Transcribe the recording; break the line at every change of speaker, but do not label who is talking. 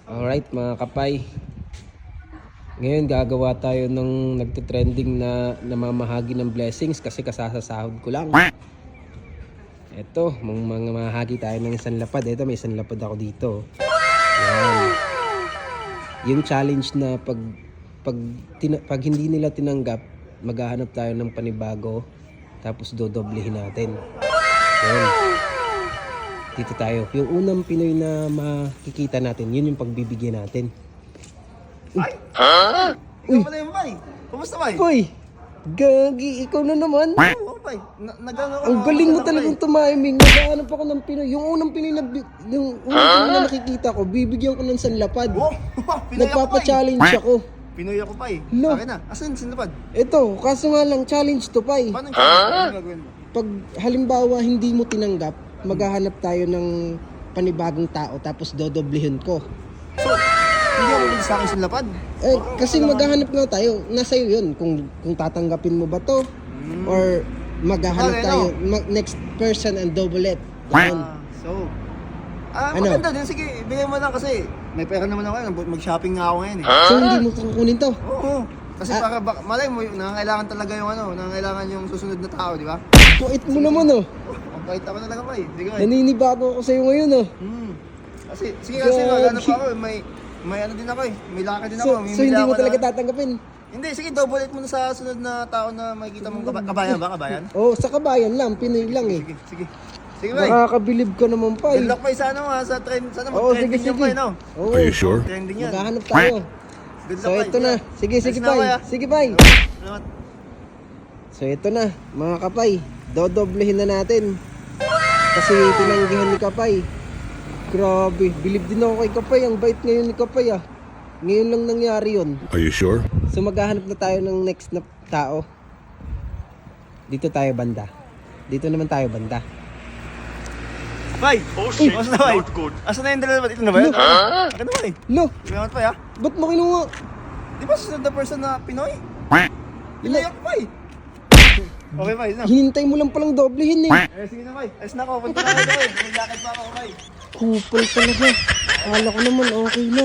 Alright mga kapay, ngayon gagawa tayo ng nagtitrending na namamahagi ng blessings kasi kasasahod ko lang. Eto, mga mahagi tayo ng isang lapad. Eto, may isang lapad ako dito. Yan. Yung challenge na pag hindi nila tinanggap, maghahanap tayo ng panibago tapos dodoblehin natin. Yan. Dito tayo. Yung unang Pinoy na makikita natin, yun yung pagbibigyan natin.
Ay! Ha? Ikaw pala yung Bay. Kumusta, Bay?
Hoy! Gagi, ikaw na naman.
Oo, Bay.
Ang galing mo talagang tumiming. Naghahanap ako ng Pinoy. Yung unang Pinoy na nakikita ko, bibigyan ko ng sanlapad.
Oo! Pinoy ako, Bay.
Nagpapa-challenge ako.
Pinoy ako, Bay.
No.
Akin na. Asan sinapad?
Ito, kaso nga lang, challenge to pa eh.
Paano yung challenge? Ano gagawin mo?
Pag halimbawa hindi mo tinanggap, maghahanap tayo ng panibagong tao tapos dodoblehin ko.
So, hindi ako mag sa akin sinapad?
Eh, kasi maghahanap nga tayo. Nasa iyo yun. Kung tatanggapin mo ba to or maghahanap
Okay,
tayo. Next person and double it. Yan.
So,
Ano?
maganda din. Sige, bigyan mo lang kasi may pera naman ako ngayon. Mag-shopping nga ako ngayon eh.
So hindi mo kukunin to.
Oo. Kasi para malay mo, nangangailangan talaga yung nangangailangan yung susunod na tao, di ba?
Kuit mo naman oh.
Ang bait ako talaga, Bay. Sige, Bay.
Naninibago ako sa'yo ngayon oh.
Kasi, sige kasi, ano pa ako, may ano din ako eh. May laki din ako.
So hindi mo talaga tatanggapin.
Hindi, sige, double it mo na sa sunod na tao na makikita mong kabayan ba? Kabayan?
Oh, sa kabayan lang, Pinoy lang eh.
Sige, sige. Sige, Bay.
Nakakabilib ka naman pa eh.
Good luck, Bay, sa ano sa trend. Sana
Oo, sige,
mag-trending yan,
sige.
Bay, no?
Oo,
Are you sure?
Trending yan.
maghahanap tayo.
Good luck,
So
Bay.
ito na. Sige, sige
Ayos na, Bay,
bay.
ah.
Sige bay.
Salamat.
So ito na, mga kapay. Dodoblehin na natin. Kasi tinanggihan ni Kapay. Grabe, bilib din ako kay Kapay. Ang bait ngayon ni Kapay ah. Ngayon lang nangyari yun.
Are you sure?
So maghahanap na tayo ng next na tao. Dito tayo banda. Dito naman tayo banda.
Bay! Oh shit! Asan na, Bay? Asan na yung dalawa? Ito na ba yun? Akin na, Bay.
Lo,
Salamat, Bay, ha?
ba't mo kinuha?
Di ba susunod na person na Pinoy? Pinoy ako, Bay. Okay, Bay, na.
Hinintay mo lang palang doblehin eh.
Sige na, Bay. Ayos na ako. Punta na ako, Bay. May jacket pa ako, Bay.
Kupal talaga. Akala ko naman okay na.